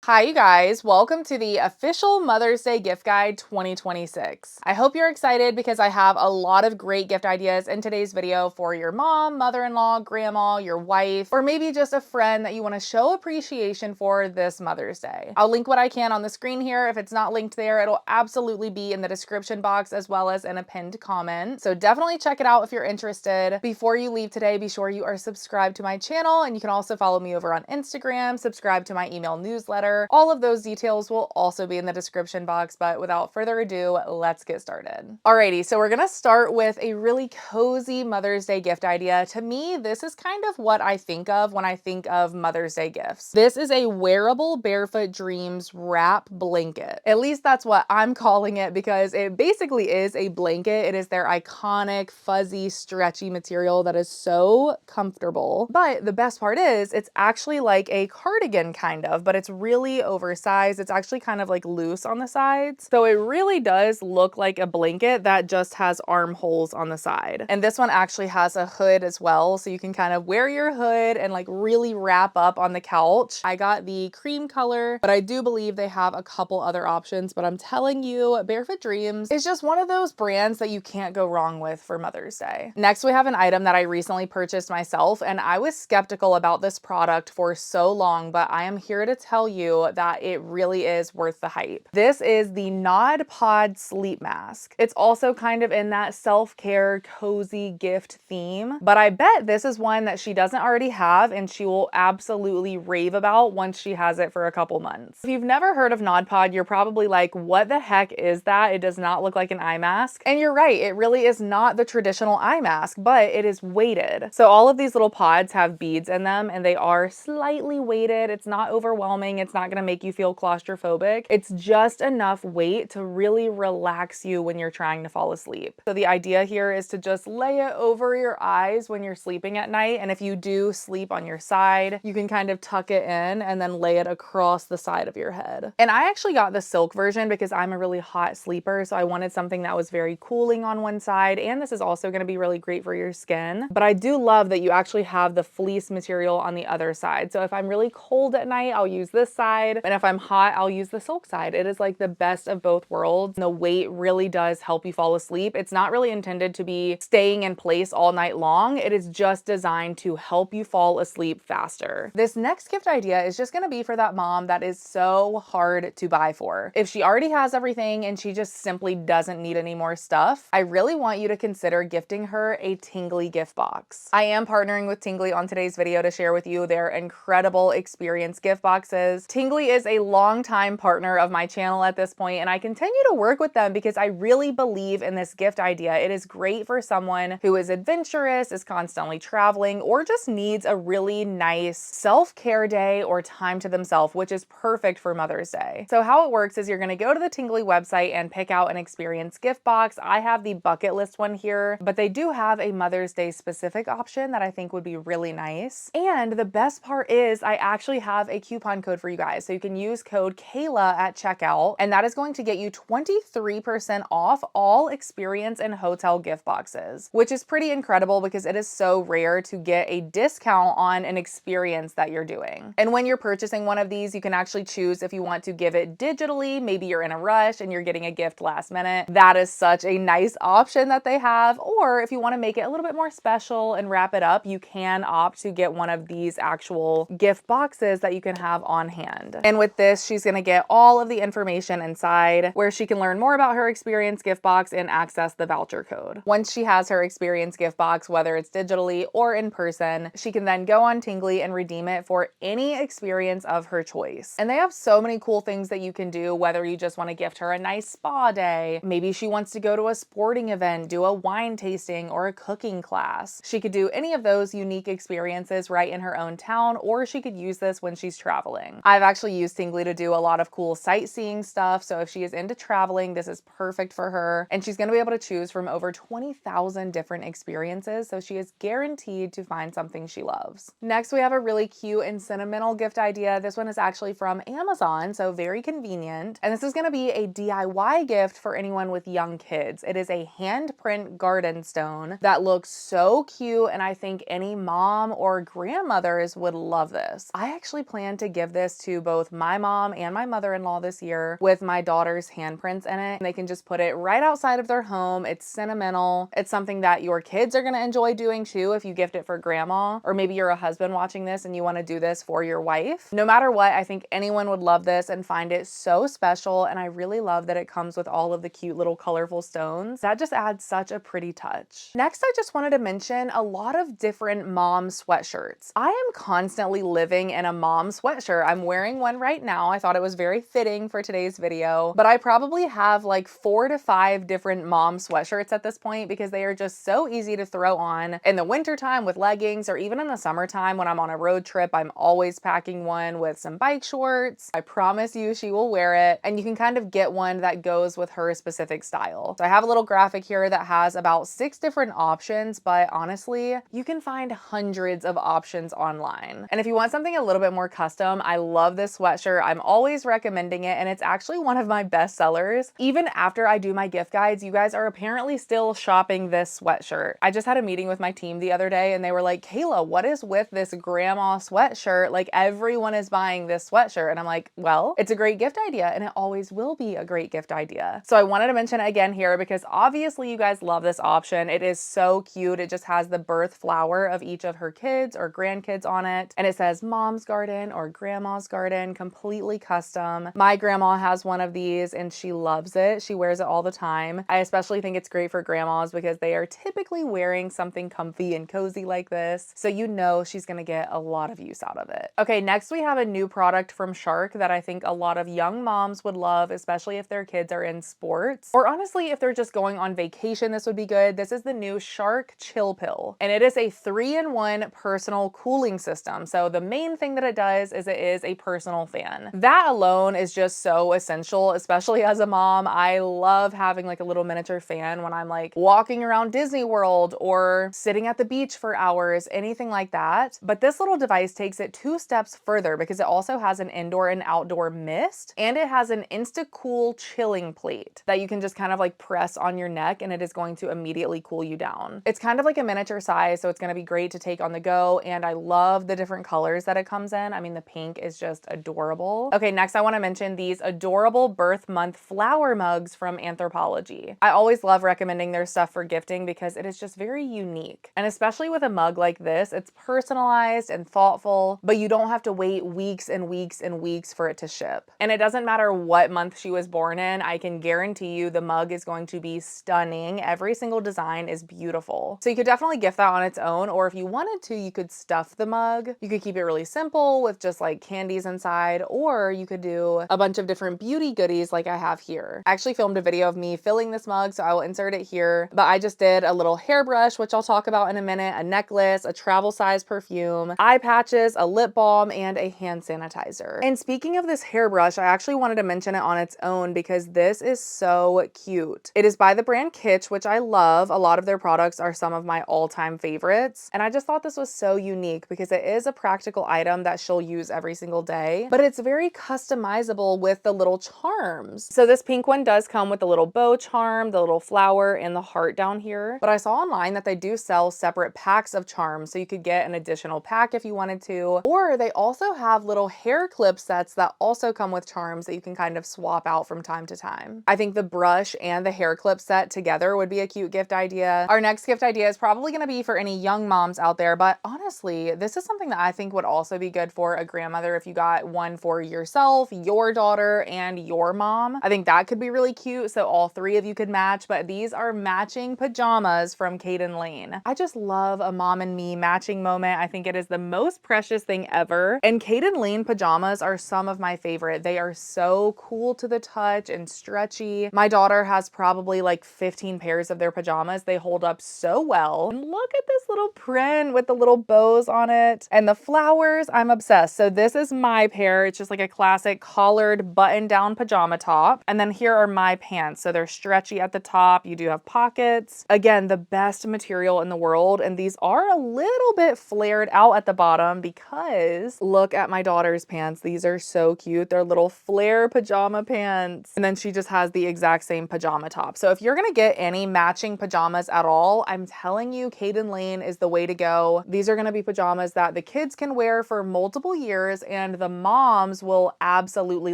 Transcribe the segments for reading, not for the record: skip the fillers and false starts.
Hi, you guys. Welcome to the official Mother's Day gift guide 2026. I hope you're excited because I have a lot of great gift ideas in today's video for your mom, mother-in-law, grandma, your wife, or maybe just a friend that you want to show appreciation for this Mother's Day. I'll link what I can on the screen here. If it's not linked there, it'll absolutely be in the description box as well as in a pinned comment. So definitely check it out if you're interested. Before you leave today, be sure you are subscribed to my channel, and you can also follow me over on Instagram, subscribe to my email newsletter. All of those details will also be in the description box, but without further ado, let's get started. Alrighty, so we're gonna start with a really cozy Mother's Day gift idea. To me, this is kind of what I think of when I think of Mother's Day gifts. This is a wearable Barefoot Dreams wrap blanket. At least that's what I'm calling it because it basically is a blanket. It is their iconic, fuzzy, stretchy material that is so comfortable. But the best part is it's actually like a cardigan kind of, but it's really oversized. It's actually kind of like loose on the sides. So it really does look like a blanket that just has armholes on the side. And this one actually has a hood as well. So you can kind of wear your hood and like really wrap up on the couch. I got the cream color, but I do believe they have a couple other options. But I'm telling you, Barefoot Dreams is just one of those brands that you can't go wrong with for Mother's Day. Next, we have an item that I recently purchased myself, and I was skeptical about this product for so long, but I am here to tell you that it really is worth the hype. This is the Nod Pod Sleep Mask. It's also kind of in that self-care, cozy gift theme, but I bet this is one that she doesn't already have and she will absolutely rave about once she has it for a couple months. If you've never heard of Nod Pod, you're probably like, what the heck is that? It does not look like an eye mask. And you're right, it really is not the traditional eye mask, but it is weighted. So all of these little pods have beads in them and they are slightly weighted. It's not overwhelming. It's not going to make you feel claustrophobic. It's just enough weight to really relax you when you're trying to fall asleep. So the idea here is to just lay it over your eyes when you're sleeping at night. And if you do sleep on your side, you can kind of tuck it in and then lay it across the side of your head. And I actually got the silk version because I'm a really hot sleeper. So I wanted something that was very cooling on one side. And this is also going to be really great for your skin. But I do love that you actually have the fleece material on the other side. So if I'm really cold at night, I'll use this side. And if I'm hot, I'll use the silk side. It is like the best of both worlds. The weight really does help you fall asleep. It's not really intended to be staying in place all night long. It is just designed to help you fall asleep faster. This next gift idea is just gonna be for that mom that is so hard to buy for. If she already has everything and she just simply doesn't need any more stuff, I really want you to consider gifting her a TINGGLY gift box. I am partnering with TINGGLY on today's video to share with you their incredible experience gift boxes. TINGGLY is a longtime partner of my channel at this point, and I continue to work with them because I really believe in this gift idea. It is great for someone who is adventurous, is constantly traveling, or just needs a really nice self-care day or time to themselves, which is perfect for Mother's Day. So how it works is you're going to go to the TINGGLY website and pick out an experience gift box. I have the bucket list one here, but they do have a Mother's Day specific option that I think would be really nice. And the best part is I actually have a coupon code for you guys. So you can use code Kayla at checkout, and that is going to get you 23% off all experience and hotel gift boxes, which is pretty incredible because it is so rare to get a discount on an experience that you're doing. And when you're purchasing one of these, you can actually choose if you want to give it digitally. Maybe you're in a rush and you're getting a gift last minute. That is such a nice option that they have. Or if you want to make it a little bit more special and wrap it up, you can opt to get one of these actual gift boxes that you can have on hand. And with this, she's going to get all of the information inside where she can learn more about her experience gift box and access the voucher code. Once she has her experience gift box, whether it's digitally or in person, she can then go on TINGGLY and redeem it for any experience of her choice. And they have so many cool things that you can do, whether you just want to gift her a nice spa day. Maybe she wants to go to a sporting event, do a wine tasting or a cooking class. She could do any of those unique experiences right in her own town, or she could use this when she's traveling. I've actually used TINGGLY to do a lot of cool sightseeing stuff. So if she is into traveling, this is perfect for her. And she's going to be able to choose from over 20,000 different experiences. So she is guaranteed to find something she loves. Next, we have a really cute and sentimental gift idea. This one is actually from Amazon, so very convenient. And this is going to be a DIY gift for anyone with young kids. It is a handprint garden stone that looks so cute, and I think any mom or grandmothers would love this. I actually plan to give this to both my mom and my mother-in-law this year with my daughter's handprints in it. And they can just put it right outside of their home. It's sentimental. It's something that your kids are gonna enjoy doing too if you gift it for grandma, or maybe you're a husband watching this and you wanna do this for your wife. No matter what, I think anyone would love this and find it so special. And I really love that it comes with all of the cute little colorful stones. That just adds such a pretty touch. Next, I just wanted to mention a lot of different mom sweatshirts. I am constantly living in a mom sweatshirt. I'm wearing one right now. I thought it was very fitting for today's video, but I probably have like 4 to 5 different mom sweatshirts at this point because they are just so easy to throw on in the wintertime with leggings, or even in the summertime when I'm on a road trip. I'm always packing one with some bike shorts. I promise you she will wear it, and you can kind of get one that goes with her specific style. So I have a little graphic here that has about 6 different options, but honestly, you can find hundreds of options online. And if you want something a little bit more custom, I love this sweatshirt. I'm always recommending it, and it's actually one of my best sellers. Even after I do my gift guides, you guys are apparently still shopping this sweatshirt. I just had a meeting with my team the other day and they were like, Kayla, what is with this grandma sweatshirt? Like, everyone is buying this sweatshirt. And I'm like, well, it's a great gift idea, and it always will be a great gift idea. So I wanted to mention it again here because obviously you guys love this option. It is so cute. It just has the birth flower of each of her kids or grandkids on it. And it says mom's garden or grandma's garden, completely custom. My grandma has one of these and she loves it. She wears it all the time. I especially think it's great for grandmas because they are typically wearing something comfy and cozy like this. So you know she's gonna get a lot of use out of it. Okay, next we have a new product from Shark that I think a lot of young moms would love, especially if their kids are in sports, or honestly, if they're just going on vacation, this would be good. This is the new Shark Chill Pill, and it is a 3-in-1 personal cooling system. So the main thing that it does is it is a personal fan. That alone is just so essential, especially as a mom. I love having like a little miniature fan when I'm like walking around Disney World or sitting at the beach for hours, anything like that. But this little device takes it 2 steps further because it also has an indoor and outdoor mist, and it has an insta-cool chilling plate that you can just kind of like press on your neck and it is going to immediately cool you down. It's kind of like a miniature size, so it's going to be great to take on the go, and I love the different colors that it comes in. I mean, the pink is just adorable. Okay, next I want to mention these adorable birth month flower mugs from Anthropologie. I always love recommending their stuff for gifting because it is just very unique. And especially with a mug like this, it's personalized and thoughtful, but you don't have to wait weeks and weeks and weeks for it to ship. And it doesn't matter what month she was born in, I can guarantee you the mug is going to be stunning. Every single design is beautiful. So you could definitely gift that on its own, or if you wanted to, you could stuff the mug. You could keep it really simple with just like candies inside, or you could do a bunch of different beauty goodies like I have here. I actually filmed a video of me filling this mug, so I will insert it here, but I just did a little hairbrush, which I'll talk about in a minute, a necklace, a travel size perfume, eye patches, a lip balm, and a hand sanitizer. And speaking of this hairbrush, I actually wanted to mention it on its own because this is so cute. It is by the brand Kitsch, which I love. A lot of their products are some of my all-time favorites, and I just thought this was so unique because it is a practical item that she'll use every single day, but it's very customizable with the little charms. So this pink one does come with the little bow charm, the little flower, and the heart down here, but I saw online that they do sell separate packs of charms, so you could get an additional pack if you wanted to, or they also have little hair clip sets that also come with charms that you can kind of swap out from time to time. I think the brush and the hair clip set together would be a cute gift idea. Our next gift idea is probably going to be for any young moms out there, but honestly, this is something that I think would also be good for a grandmother if you got one for yourself, your daughter, and your mom. I think that could be really cute, so all 3 of you could match, but these are matching pajamas from Caden Lane. I just love a mom and me matching moment. I think it is the most precious thing ever, and Caden Lane pajamas are some of my favorite. They are so cool to the touch and stretchy. My daughter has probably like 15 pairs of their pajamas. They hold up so well. And look at this little print with the little bows on it and the flowers. I'm obsessed. So this is my pair. It's just like a classic collared button down pajama top. And then here are my pants. So they're stretchy at the top. You do have pockets. Again, the best material in the world. And these are a little bit flared out at the bottom because look at my daughter's pants. These are so cute. They're little flare pajama pants. And then she just has the exact same pajama top. So if you're gonna get any matching pajamas at all, I'm telling you, Caden Lane is the way to go. These are gonna be pajamas that the kids can wear for multiple years and the moms will absolutely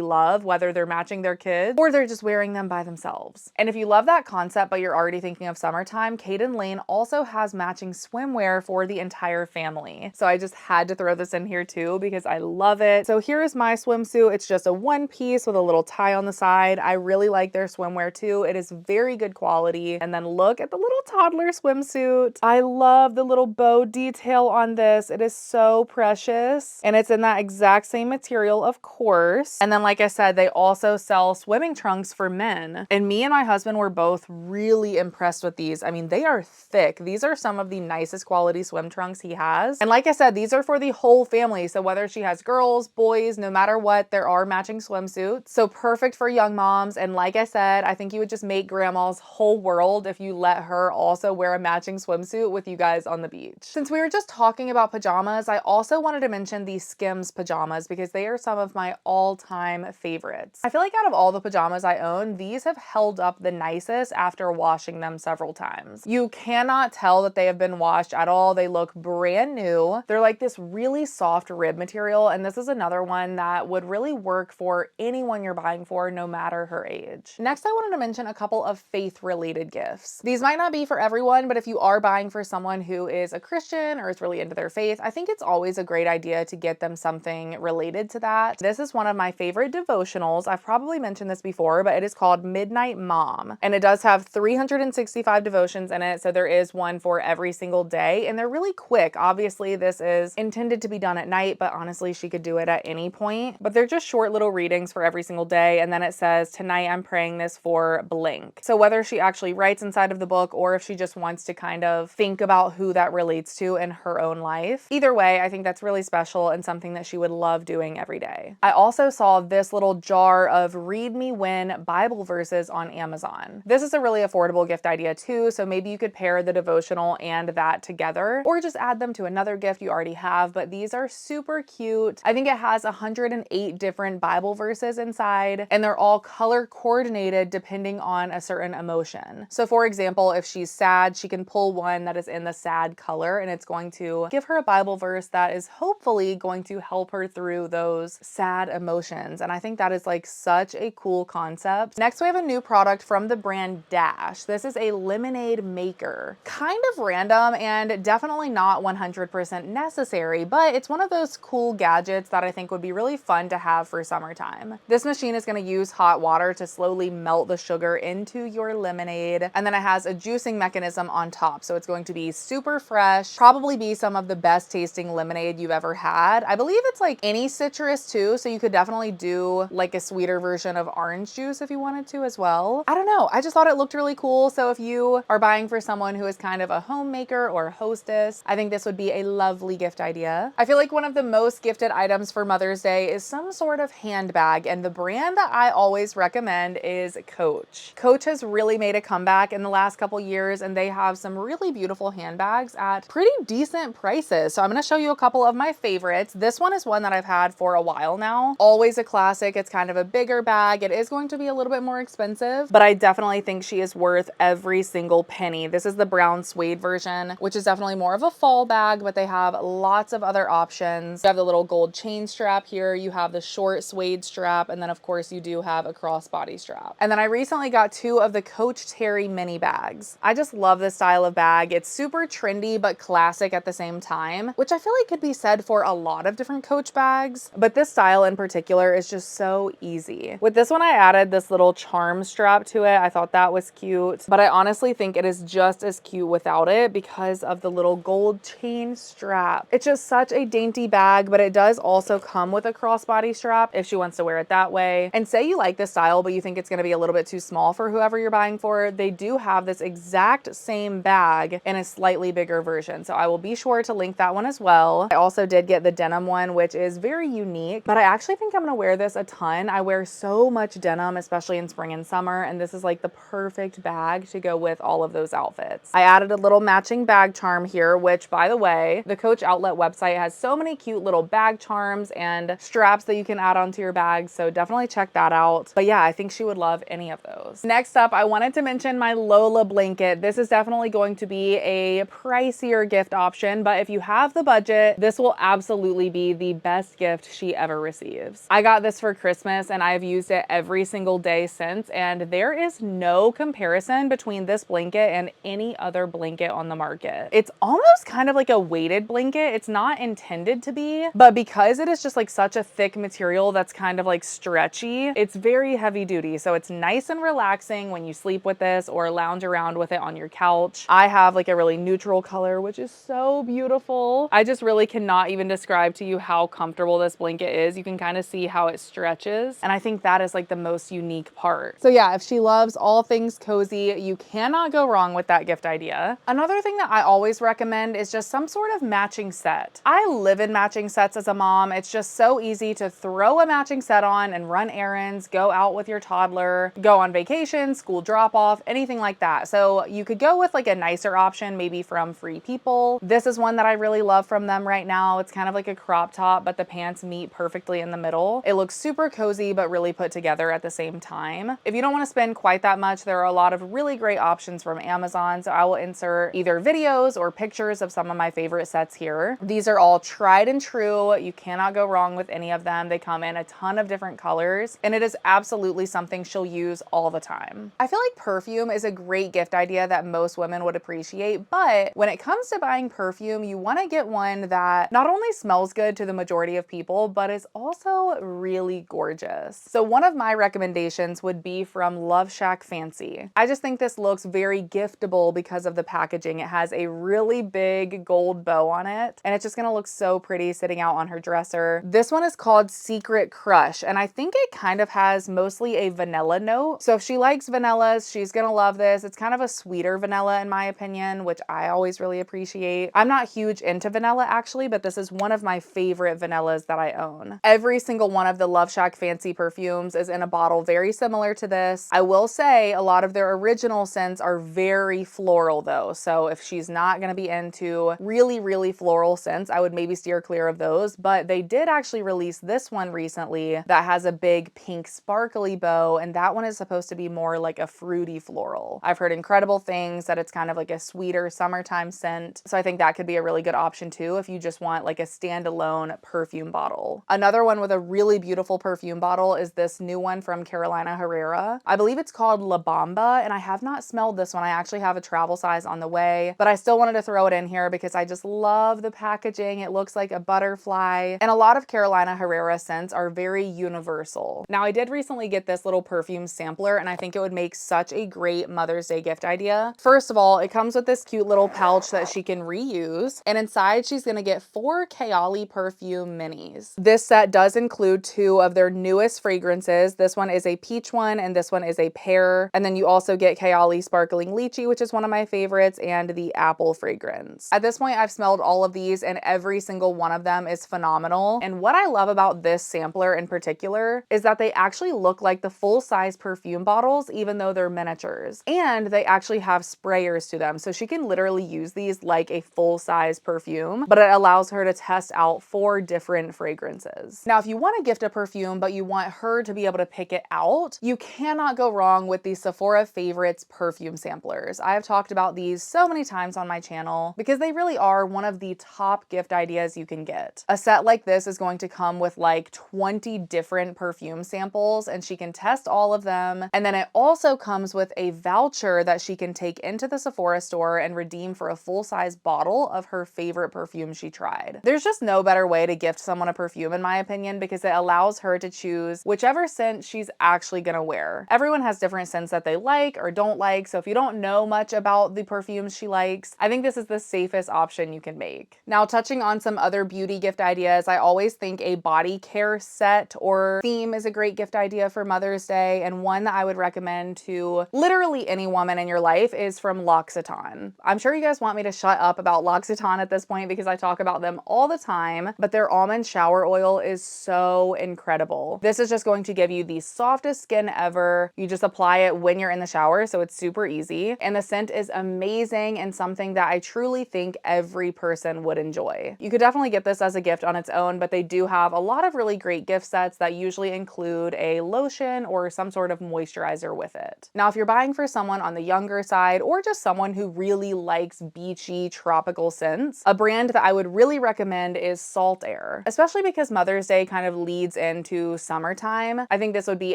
love, whether they're matching their kids or they're just wearing them by themselves. And if you love that concept, but you're already thinking of summertime, Kate & Lane also has matching swimwear for the entire family. So I just had to throw this in here too because I love it. So here is my swimsuit. It's just a one piece with a little tie on the side. I really like their swimwear too. It is very good quality. And then look at the little toddler swimsuit. I love the little bow detail on this. It is so precious. And it's in that exact same material, of course. And then, like I said, they also sell swimming trunks for men. And me and my husband were both really impressed with these. I mean, they are thick. These are some of the nicest quality swim trunks he has. And like I said, these are for the whole family. So whether she has girls, boys, no matter what, there are matching swimsuits. So perfect for young moms. And like I said, I think you would just make grandma's whole world if you let her also wear a matching swimsuit with you guys on the beach. Since we were just talking about pajamas, I also wanted to mention the Skims pajamas because they are some of my all-time favorites. I feel like out of all the pajamas I own, these have held up the nicest after washing them several times. You cannot tell that they have been washed at all. They look brand new. They're like this really soft rib material, and this is another one that would really work for anyone you're buying for, no matter her age. Next, I wanted to mention a couple of faith-related gifts. These might not be for everyone, but if you are buying for someone who is a Christian or is really into their faith, I think it's always a great idea to get them something related to that. This is one of my favorite devotionals. I've probably mentioned this before, but it is called Midnight Mom, and it does have 365 devotions in it, so there is one for every single day, and they're really quick. Obviously, this is intended to be done at night, but honestly, she could do it at any point. But they're just short little readings for every single day, and then it says, tonight I'm praying this for blank. So whether she actually writes inside of the book or if she just wants to kind of think about who that relates to in her own life, either way, I think that's really special and something that she would love doing every day. I also saw this little jar of Read Me When Bible verses on Amazon. This is a really affordable gift idea too, so maybe you could pair the devotional and that together, or just add them to another gift you already have, but these are super cute. I think it has 108 different Bible verses inside, and they're all color coordinated depending on a certain emotion. So for example, if she's sad, she can pull one that is in the sad color, and it's going to give her a Bible verse that is hopefully going to help her through those sad emotions. And I think that is like such a cool concept. Next, we have a new product from the brand Dash. This is a lemonade maker. Kind of random and definitely not 100% necessary, but it's one of those cool gadgets that I think would be really fun to have for summertime. This machine is going to use hot water to slowly melt the sugar into your lemonade, and then it has a juicing mechanism on top, so it's going to be super fresh, probably be some of the best tasting lemonade you've ever had. I believe it's like any citrus too, so you could definitely do like a sweeter version of orange juice if you wanted to as well. I don't know, I just thought it looked really cool. So if you are buying for someone who is kind of a homemaker or hostess, I think this would be a lovely gift idea. I feel like one of the most gifted items for Mother's Day is some sort of handbag, and the brand that I always recommend is Coach. Coach has really made a comeback in the last couple years, and they have some really beautiful handbags at pretty decent prices. So I'm going to show you a couple of my favorites. This one is one that I've had for a while now. Always a classic. It's kind of a bigger bag. It is going to be a little bit more expensive, but I definitely think she is worth every single penny. This is the brown suede version, which is definitely more of a fall bag, but they have lots of other options. You have the little gold chain strap here. You have the short suede strap, and then of course you do have a crossbody strap. And then I recently got two of the Coach Terry mini bags. I just love this style of bag. It's super trendy, but classic at the same time, which I feel like could be said for a lot of different Coach bags, but this style in particular is just so easy. With this one, I added this little charm strap to it. I thought that was cute, but I honestly think it is just as cute without it because of the little gold chain strap. It's just such a dainty bag, but it does also come with a crossbody strap if she wants to wear it that way. And say you like this style, but you think it's going to be a little bit too small for whoever you're buying for, they do have this exact same bag in a slightly bigger version. So I will be sure to link that one as well. I also did get the denim one, which is very unique, but I actually think I'm going to wear this a ton. I wear so much denim, especially in spring and summer, and this is like the perfect bag to go with all of those outfits. I added a little matching bag charm here, which by the way, the Coach outlet website has so many cute little bag charms and straps that you can add onto your bag. So definitely check that out. But yeah, I think she would love any of those. Next up, I wanted to mention my Lola blanket. This is definitely going to be a pricier gift option, but if you have the budget, this will absolutely be the best best gift she ever receives. I got this for Christmas and I've used it every single day since, and there is no comparison between this blanket and any other blanket on the market. It's almost kind of like a weighted blanket. It's not intended to be, but because it is just like such a thick material that's kind of like stretchy, it's very heavy duty. So it's nice and relaxing when you sleep with this or lounge around with it on your couch. I have like a really neutral color, which is so beautiful. I just really cannot even describe to you how comfortable this blanket is. You can kind of see how it stretches. And I think that is like the most unique part. So yeah, if she loves all things cozy, you cannot go wrong with that gift idea. Another thing that I always recommend is just some sort of matching set. I live in matching sets as a mom. It's just so easy to throw a matching set on and run errands, go out with your toddler, go on vacation, school drop off, anything like that. So you could go with like a nicer option, maybe from Free People. This is one that I really love from them right now. It's kind of like a crop top, but the pants meet perfectly in the middle. It looks super cozy, but really put together at the same time. If you don't want to spend quite that much, there are a lot of really great options from Amazon. So I will insert either videos or pictures of some of my favorite sets here. These are all tried and true. You cannot go wrong with any of them. They come in a ton of different colors, and it is absolutely something she'll use all the time. I feel like perfume is a great gift idea that most women would appreciate, but when it comes to buying perfume, you want to get one that not only smells good to the majority of people, but is also really gorgeous. So one of my recommendations would be from Love Shack Fancy. I just think this looks very giftable because of the packaging. It has a really big gold bow on it, and it's just gonna look so pretty sitting out on her dresser. This one is called Secret Crush, and I think it kind of has mostly a vanilla note. So if she likes vanillas, she's gonna love this. It's kind of a sweeter vanilla in my opinion, which I always really appreciate. I'm not huge into vanilla actually, but this is one of my favorite vanillas that I own. Every single one of the Love Shack Fancy perfumes is in a bottle very similar to this. I will say a lot of their original scents are very floral though. So if she's not gonna be into really floral scents, I would maybe steer clear of those. But they did actually release this one recently that has a big pink sparkly bow, and that one is supposed to be more like a fruity floral. I've heard incredible things that it's kind of like a sweeter summertime scent. So I think that could be a really good option too if you just want like a standalone perfume bottle. Another one with a really beautiful perfume bottle is this new one from Carolina Herrera. I believe it's called La Bamba, and I have not smelled this one. I actually have a travel size on the way, but I still wanted to throw it in here because I just love the packaging. It looks like a butterfly, and a lot of Carolina Herrera scents are very universal. Now I did recently get this little perfume sampler, and I think it would make such a great Mother's Day gift idea. First of all, it comes with this cute little pouch that she can reuse, and inside she's gonna get 4 Kayla perfume minis. This set does include 2 of their newest fragrances. This one is a peach one, and this one is a pear. And then you also get Kayla Sparkling Lychee, which is one of my favorites, and the apple fragrance. At this point, I've smelled all of these, and every single one of them is phenomenal. And what I love about this sampler in particular is that they actually look like the full-size perfume bottles, even though they're miniatures. And they actually have sprayers to them, so she can literally use these like a full-size perfume, but it allows her to test out 4 different fragrances. Now, if you want to gift a perfume, but you want her to be able to pick it out, you cannot go wrong with the Sephora Favorites perfume samplers. I have talked about these so many times on my channel because they really are one of the top gift ideas you can get. A set like this is going to come with like 20 different perfume samples, and she can test all of them. And then it also comes with a voucher that she can take into the Sephora store and redeem for a full-size bottle of her favorite perfume she tried. There's just no better way to gift someone a perfume in my opinion, because it allows her to choose whichever scent she's actually gonna wear. Everyone has different scents that they like or don't like, so if you don't know much about the perfumes she likes, I think this is the safest option you can make. Now, touching on some other beauty gift ideas, I always think a body care set or theme is a great gift idea for Mother's Day, and one that I would recommend to literally any woman in your life is from L'Occitane. I'm sure you guys want me to shut up about L'Occitane at this point because I talk about them all the time, but their almond shower oil is so incredible. This is just going to give you the softest skin ever. You just apply it when you're in the shower, so it's super easy. And the scent is amazing and something that I truly think every person would enjoy. You could definitely get this as a gift on its own, but they do have a lot of really great gift sets that usually include a lotion or some sort of moisturizer with it. Now, if you're buying for someone on the younger side or just someone who really likes beachy tropical scents, a brand that I would really recommend is Salt Air. especially because Mother's Day kind of leads into summertime. I think this would be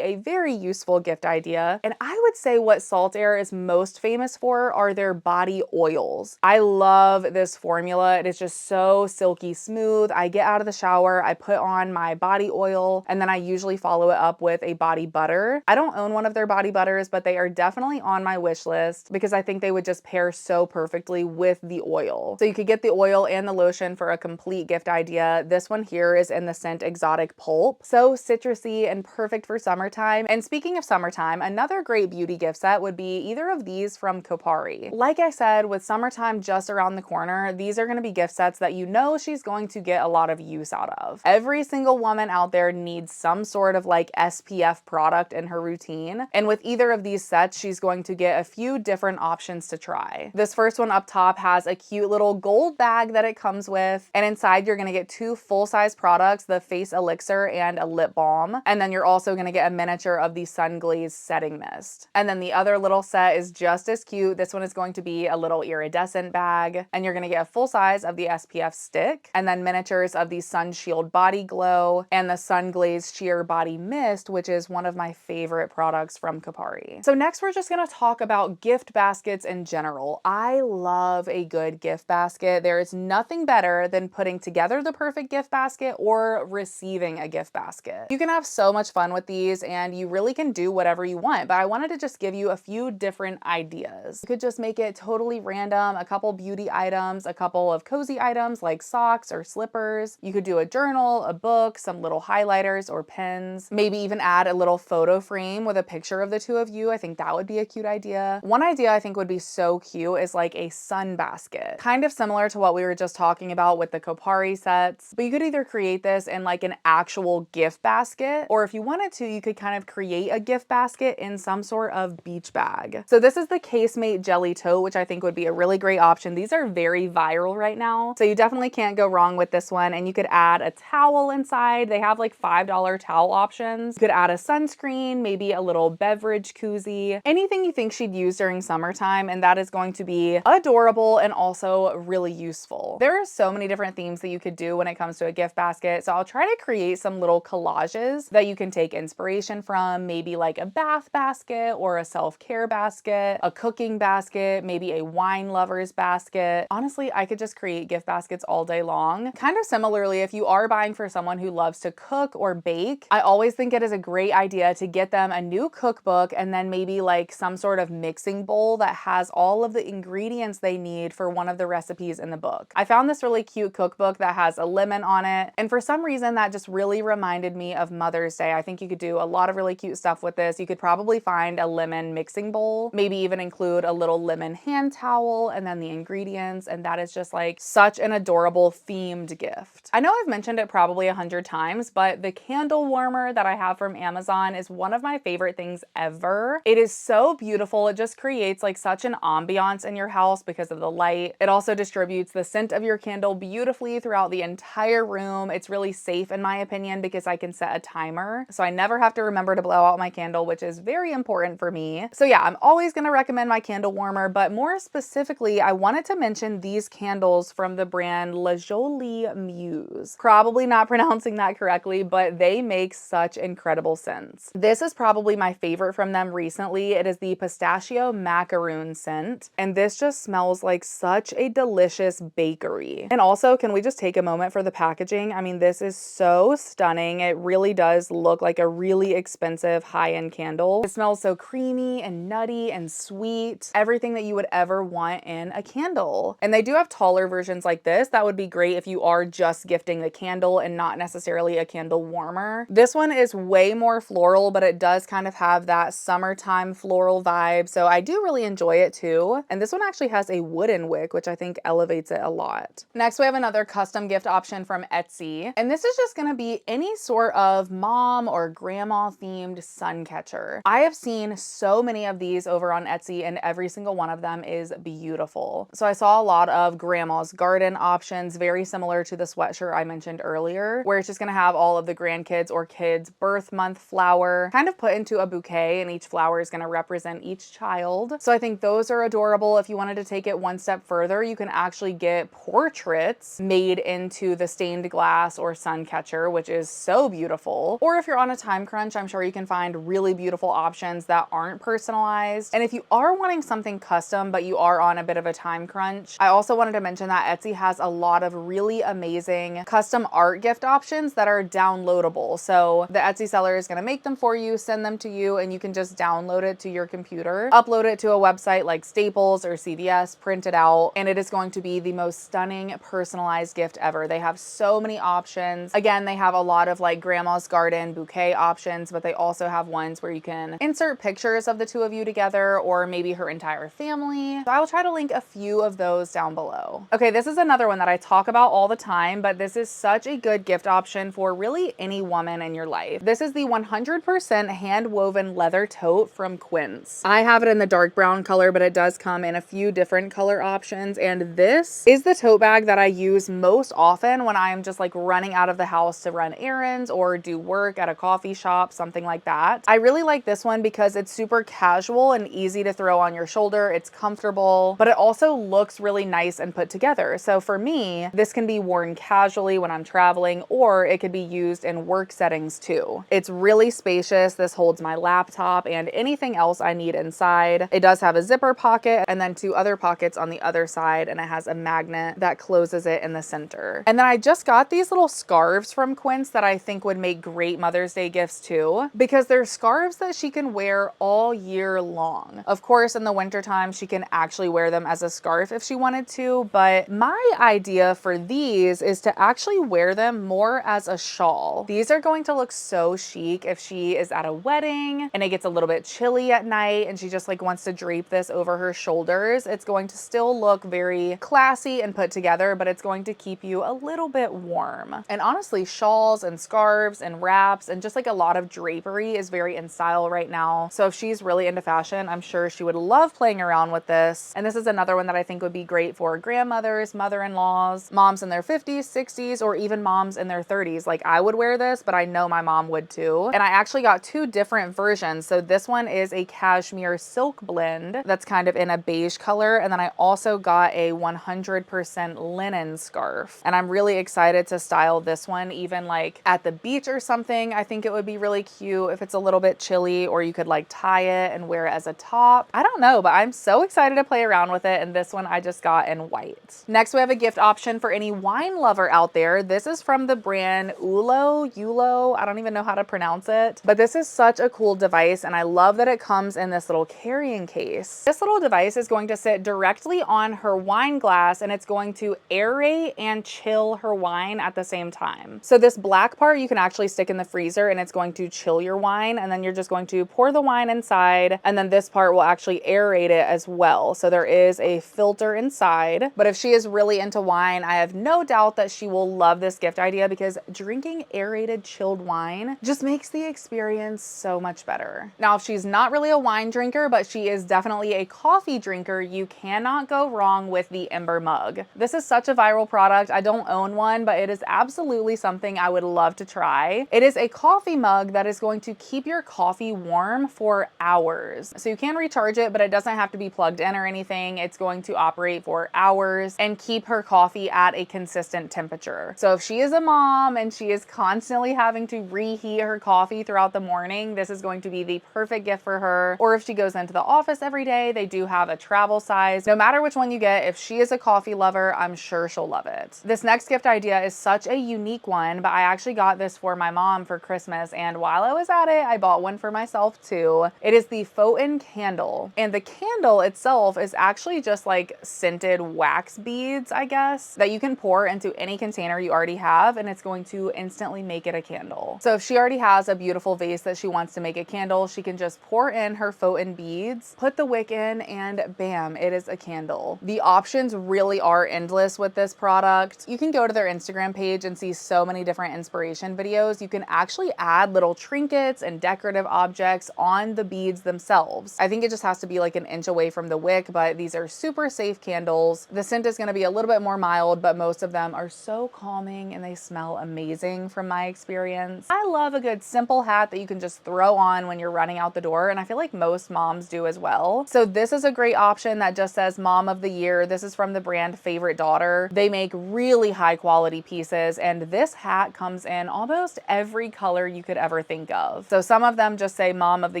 a very useful gift idea. And I would say what Salt Air is most famous for are their body oils. I love this formula. It is just so silky smooth. I get out of the shower, I put on my body oil, and then I usually follow it up with a body butter. I don't own one of their body butters, but they are definitely on my wish list because I think they would just pair so perfectly with the oil. So you could get the oil and the lotion for a complete gift idea. This one here is in the scent Exotic Pulp. So citrusy and perfect for summertime. And speaking of summertime, another great beauty gift set would be either of these from Kopari. Like I said, with summertime just around the corner, these are going to be gift sets that you know she's going to get a lot of use out of. Every single woman out there needs some sort of like SPF product in her routine. And with either of these sets, she's going to get a few different options to try. This first one up top has a cute little gold bag that it comes with. And inside you're going to get two full-size products, the face elixir and a lip balm. And then you're also going to get a miniature of the Sun Glaze setting mist. And then the other little set is just as cute. This one is going to be a little iridescent bag. And you're going to get a full size of the SPF stick. And then miniatures of the Sun Shield Body Glow and the Sun Glaze Sheer Body Mist, which is one of my favorite products from Kopari. So next we're just going to talk about gift baskets in general. I love a good gift basket. There is nothing better than putting together the perfect gift basket or receiving a gift basket. You can have so much fun with these and you really can do whatever you want, but I wanted to just give you a few different ideas. You could just make it totally random, a couple beauty items, a couple of cozy items like socks or slippers. You could do a journal, a book, some little highlighters or pens, maybe even add a little photo frame with a picture of the two of you. I think that would be a cute idea. One idea I think would be so cute is like a sun basket, kind of similar to what we were just talking about with the Kopari sets, but you could either create this in like an actual gift basket, or if you wanted to, you could kind of create a gift basket in some sort of beach bag. So this is the Casemate Jelly Tote, which I think would be a really great option. These are very viral right now, so you definitely can't go wrong with this one. And you could add a towel inside. They have like $5 towel options. You could add a sunscreen, maybe a little beverage koozie, anything you think she'd use during summertime, and that is going to be adorable and also really useful. There are so many different themes that you could do when it comes to a gift basket, so I'll try to create some little collages that you can take inspiration from, maybe like a bath basket or a self-care basket, a cooking basket, maybe a wine lover's basket. Honestly, I could just create gift baskets all day long. Kind of similarly, if you are buying for someone who loves to cook or bake, I always think it is a great idea to get them a new cookbook and then maybe like some sort of mixing bowl that has all of the ingredients they need for one of the recipes in the book. I found this really cute cookbook that has a lemon on it, and for some reason that just really reminded me of Mother's Day. I think you could do a lot of really cute stuff with this. You could probably find a lemon mixing bowl, maybe even include a little lemon hand towel and then the ingredients, and that is just like such an adorable themed gift. I know I've mentioned it probably 100 times, but the candle warmer that I have from Amazon is one of my favorite things ever. It is so beautiful. It just creates like such an ambiance in your house because of the light. It also distributes the scent of your candle beautifully throughout the entire room. It's really safe in my opinion because I can set a timer, so I never have to remember to blow out my candle, which is very important for me. So yeah, I'm always going to recommend my candle warmer, but more specifically, I wanted to mention these candles from the brand La Jolie Muse. Probably not pronouncing that correctly, but they make such incredible scents. This is probably my favorite from them recently. It is the pistachio macaroon scent, and this just smells like such a delicious bakery. And also, can we just take a moment for the packaging? I mean, this is so stunning. It really does look like a really expensive high-end candle. It smells so creamy and nutty and sweet. Everything that you would ever want in a candle. And they do have taller versions like this. That would be great if you are just gifting the candle and not necessarily a candle warmer. This one is way more floral, but it does kind of have that summertime floral vibe. So I do really enjoy it too. And this one actually has a wooden wick, which I think elevates it a lot. Next, we have another custom gift option from Etsy. And this is just gonna be any sort of mom or grandma themed sun catcher. I have seen so many of these over on Etsy and every single one of them is beautiful. So I saw a lot of grandma's garden options, very similar to the sweatshirt I mentioned earlier, where it's just gonna have all of the grandkids or kids' birth month flower kind of put into a bouquet, and each flower is gonna represent each child. So I think those are adorable. If you wanted to take it one step further, you can actually get portraits made into the stained stained glass or sun catcher, which is so beautiful. Or if you're on a time crunch, I'm sure you can find really beautiful options that aren't personalized. And if you are wanting something custom, but you are on a bit of a time crunch, I also wanted to mention that Etsy has a lot of really amazing custom art gift options that are downloadable. So the Etsy seller is going to make them for you, send them to you, and you can just download it to your computer, upload it to a website like Staples or CVS, print it out, and it is going to be the most stunning personalized gift ever. They have so many options. Again, they have a lot of like grandma's garden bouquet options, but they also have ones where you can insert pictures of the two of you together or maybe her entire family. So I will try to link a few of those down below. Okay, this is another one that I talk about all the time, but this is such a good gift option for really any woman in your life. This is the 100% hand woven leather tote from Quince. I have it in the dark brown color, but it does come in a few different color options. And this is the tote bag that I use most often when I'm just like running out of the house to run errands or do work at a coffee shop, something like that. I really like this one because it's super casual and easy to throw on your shoulder. It's comfortable, but it also looks really nice and put together. So for me, this can be worn casually when I'm traveling, or it could be used in work settings too. It's really spacious. This holds my laptop and anything else I need inside. It does have a zipper pocket and then two other pockets on the other side, and it has a magnet that closes it in the center. And then I just got these little scarves from Quince that I think would make great Mother's Day gifts too, because they're scarves that she can wear all year long. Of course, in the wintertime, she can actually wear them as a scarf if she wanted to, but my idea for these is to actually wear them more as a shawl. These are going to look so chic if she is at a wedding and it gets a little bit chilly at night and she just like wants to drape this over her shoulders. It's going to still look very classy and put together, but it's going to keep you a little bit warm. And honestly, shawls and scarves and wraps and just like a lot of drapery is very in style right now. So if she's really into fashion, I'm sure she would love playing around with this. And this is another one that I think would be great for grandmothers, mother-in-laws, moms in their 50s, 60s, or even moms in their 30s. Like I would wear this, but I know my mom would too. And I actually got two different versions. So this one is a cashmere silk blend that's kind of in a beige color. And then I also got a 100% linen scarf. And I'm really excited to style this one, even like at the beach or something. I think it would be really cute if it's a little bit chilly, or you could like tie it and wear it as a top. I don't know, but I'm so excited to play around with it. And this one I just got in white. Next, we have a gift option for any wine lover out there. This is from the brand Ulo. I don't even know how to pronounce it, but this is such a cool device. And I love that it comes in this little carrying case. This little device is going to sit directly on her wine glass, and it's going to aerate and chill her wine at the same time. So this black part you can actually stick in the freezer and it's going to chill your wine, and then you're just going to pour the wine inside, and then this part will actually aerate it as well. So there is a filter inside, but if she is really into wine, I have no doubt that she will love this gift idea, because drinking aerated chilled wine just makes the experience so much better. Now, if she's not really a wine drinker, but she is definitely a coffee drinker, you cannot go wrong with the Ember mug. This is such a viral product. I don't own one, but it is absolutely something I would love to try. It is a coffee mug that is going to keep your coffee warm for hours. So you can recharge it, but it doesn't have to be plugged in or anything. It's going to operate for hours and keep her coffee at a consistent temperature. So if she is a mom and she is constantly having to reheat her coffee throughout the morning, this is going to be the perfect gift for her. Or if she goes into the office every day, they do have a travel size. No matter which one you get, if she is a coffee lover, I'm sure she'll love it. This next gift idea is such a unique one, but I actually got this for my mom for Christmas, and while I was at it, I bought one for myself too. It is the Photon candle, and the candle itself is actually just like scented wax beads, I guess, that you can pour into any container you already have, and it's going to instantly make it a candle. So if she already has a beautiful vase that she wants to make a candle, she can just pour in her Photon beads, put the wick in, and bam, it is a candle. The options really are endless with this product. You can go to their Instagram page and see so many different inspiration videos. You can actually add little trinkets and decorative objects on the beads themselves. I think it just has to be like an inch away from the wick, but these are super safe candles. The scent is going to be a little bit more mild, but most of them are so calming and they smell amazing from my experience. I love a good simple hat that you can just throw on when you're running out the door, and I feel like most moms do as well. So this is a great option that just says Mom of the Year. This is from the brand Favorite Daughter. They make really high quality quality pieces. And this hat comes in almost every color you could ever think of. So some of them just say Mom of the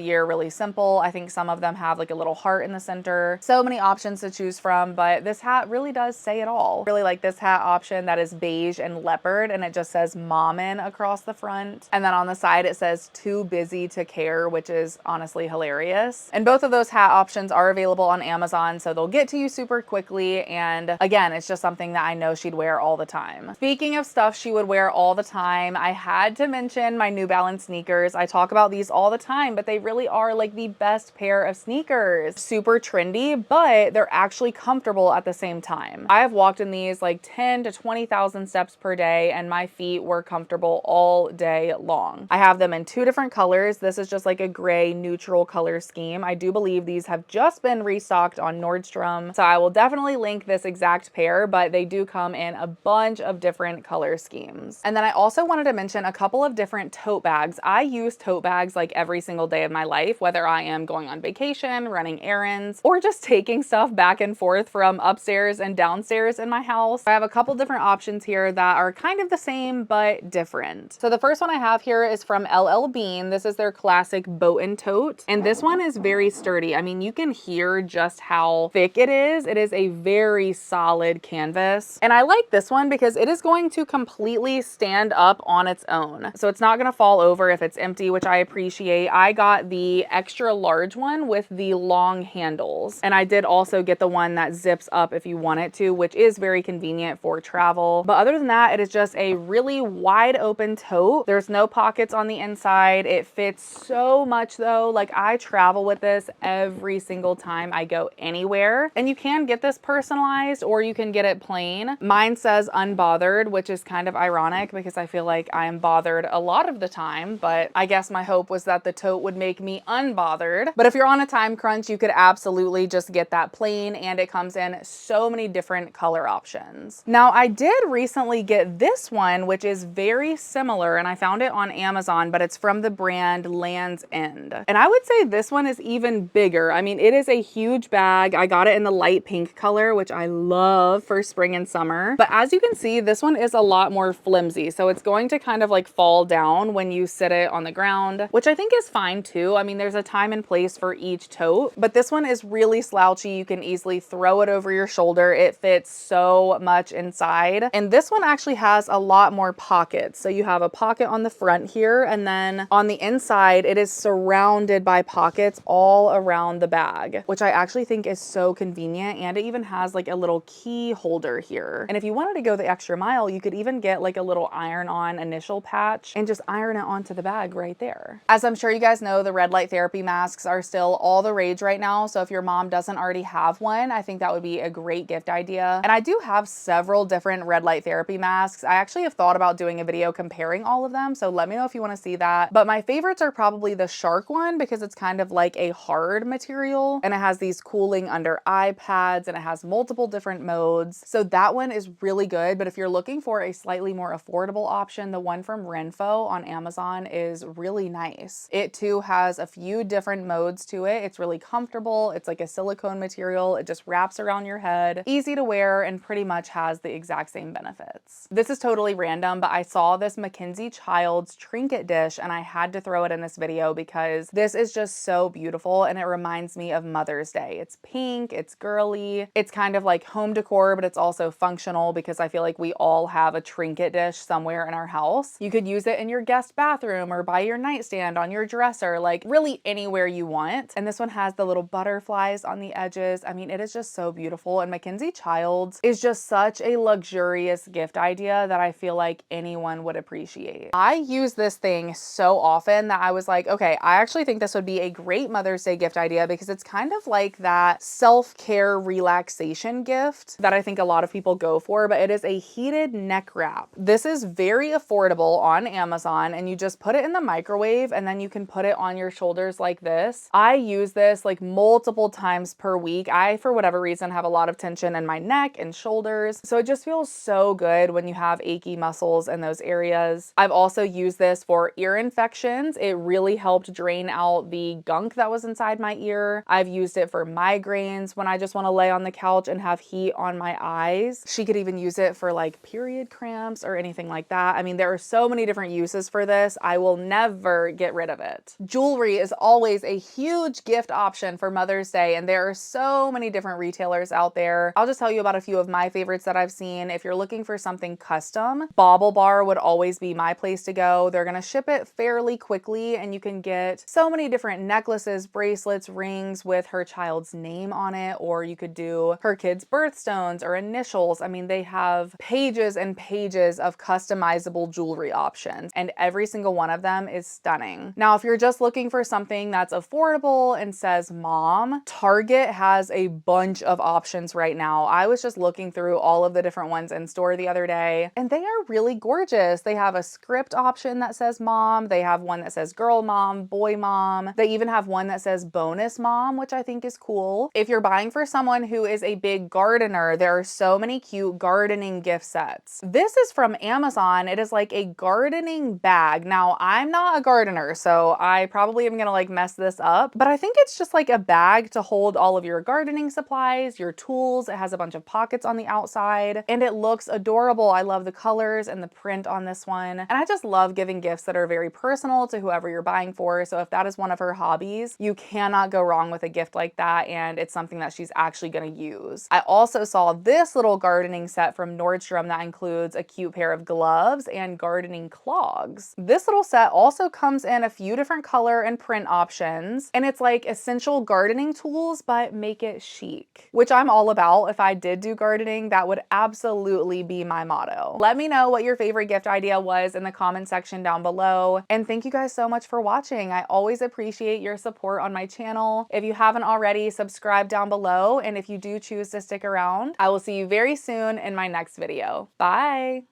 Year, really simple. I think some of them have like a little heart in the center. So many options to choose from, but this hat really does say it all. Really like this hat option that is beige and leopard, and it just says Mommin across the front. And then on the side, it says Too Busy to Care, which is honestly hilarious. And both of those hat options are available on Amazon, so they'll get to you super quickly. And again, it's just something that I know she'd wear all the time. Speaking of stuff she would wear all the time, I had to mention my New Balance sneakers. I talk about these all the time, but they really are like the best pair of sneakers. Super trendy, but they're actually comfortable at the same time. I have walked in these like 10 to 20,000 steps per day, and my feet were comfortable all day long. I have them in two different colors. This is just like a gray neutral color scheme. I do believe these have just been restocked on Nordstrom, so I will definitely link this exact pair, but they do come in a bunch of different color schemes. And then I also wanted to mention a couple of different tote bags. I use tote bags like every single day of my life, whether I am going on vacation, running errands, or just taking stuff back and forth from upstairs and downstairs in my house. I have a couple different options here that are kind of the same but different. So the first one I have here is from LL Bean. This is their classic Boatin' tote, and this one is very sturdy. I mean, you can hear just how thick it is. It is a very solid canvas, and I like this one because it is going to completely stand up on its own. So it's not going to fall over if it's empty, which I appreciate. I got the extra large one with the long handles, and I did also get the one that zips up if you want it to, which is very convenient for travel. But other than that, it is just a really wide open tote. There's no pockets on the inside. It fits so much though. Like, I travel with this every single time I go anywhere, and you can get this personalized or you can get it plain. Mine says unbothered, which is kind of ironic because I feel like I am bothered a lot of the time, but I guess my hope was that the tote would make me unbothered. But if you're on a time crunch, you could absolutely just get that plain, and it comes in so many different color options. Now, I did recently get this one, which is very similar, and I found it on Amazon, but it's from the brand Land's End. And I would say this one is even bigger. I mean, it is a huge bag. I got it in the light pink color, which I love for spring and summer. But as you can see, this one is a lot more flimsy. So it's going to kind of like fall down when you sit it on the ground, which I think is fine too. I mean, there's a time and place for each tote, but this one is really slouchy. You can easily throw it over your shoulder. It fits so much inside. And this one actually has a lot more pockets. So you have a pocket on the front here, and then on the inside, it is surrounded by pockets all around the bag, which I actually think is so convenient. And it even has like a little key holder here. And if you wanted to go the extra mile, you could even get like a little iron-on initial patch and just iron it onto the bag right there. As I'm sure you guys know, the red light therapy masks are still all the rage right now. So if your mom doesn't already have one, I think that would be a great gift idea. And I do have several different red light therapy masks. I actually have thought about doing a video comparing all of them, so let me know if you want to see that. But my favorites are probably the shark one because it's kind of like a hard material, and it has these cooling under eye pads, and it has multiple different modes. So that one is really good. But if you're looking for a slightly more affordable option, the one from Renpho on Amazon is really nice. It too has a few different modes to it. It's really comfortable. It's like a silicone material. It just wraps around your head, easy to wear, and pretty much has the exact same benefits. This is totally random, but I saw this Mackenzie Childs trinket dish and I had to throw it in this video because this is just so beautiful and it reminds me of Mother's Day. It's pink, it's girly, it's kind of like home decor, but it's also functional because I feel like we all have a trinket dish somewhere in our house. You could use it in your guest bathroom or by your nightstand, on your dresser, like really anywhere you want. And this one has the little butterflies on the edges. I mean, it is just so beautiful. And Mackenzie Childs is just such a luxurious gift idea that I feel like anyone would appreciate. I use this thing so often that I was like, okay, I actually think this would be a great Mother's Day gift idea because it's kind of like that self-care relaxation gift that I think a lot of people go for, but it is a heated neck wrap. This is very affordable on Amazon, and you just put it in the microwave and then you can put it on your shoulders like this. I use this like multiple times per week. I, for whatever reason, have a lot of tension in my neck and shoulders, so it just feels so good when you have achy muscles in those areas. I've also used this for ear infections. It really helped drain out the gunk that was inside my ear. I've used it for migraines when I just want to lay on the couch and have heat on my eyes. She could even use it for like like period cramps or anything like that. I mean, there are so many different uses for this. I will never get rid of it. Jewelry is always a huge gift option for Mother's Day, and there are so many different retailers out there. I'll just tell you about a few of my favorites that I've seen. If you're looking for something custom, Bauble Bar would always be my place to go. They're gonna ship it fairly quickly, and you can get so many different necklaces, bracelets, rings with her child's name on it, or you could do her kids' birthstones or initials. I mean, they have pages and pages of customizable jewelry options, and every single one of them is stunning. Now, if you're just looking for something that's affordable and says mom, Target has a bunch of options right now. I was just looking through all of the different ones in store the other day, and they are really gorgeous. They have a script option that says mom. They have one that says girl mom, boy mom. They even have one that says bonus mom, which I think is cool. If you're buying for someone who is a big gardener, there are so many cute gardening gift sets. This is from Amazon. It is like a gardening bag. Now, I'm not a gardener, so I probably am gonna like mess this up, but I think it's just like a bag to hold all of your gardening supplies, your tools. It has a bunch of pockets on the outside, and it looks adorable. I love the colors and the print on this one, and I just love giving gifts that are very personal to whoever you're buying for. So if that is one of her hobbies, you cannot go wrong with a gift like that, and it's something that she's actually gonna use. I also saw this little gardening set from Nordstrom that includes a cute pair of gloves and gardening clogs. This little set also comes in a few different color and print options, and it's like essential gardening tools, but make it chic, which I'm all about. If I did do gardening, that would absolutely be my motto. Let me know what your favorite gift idea was in the comment section down below, and thank you guys so much for watching. I always appreciate your support on my channel. If you haven't already, subscribe down below, and if you do choose to stick around, I will see you very soon in my next video. Bye!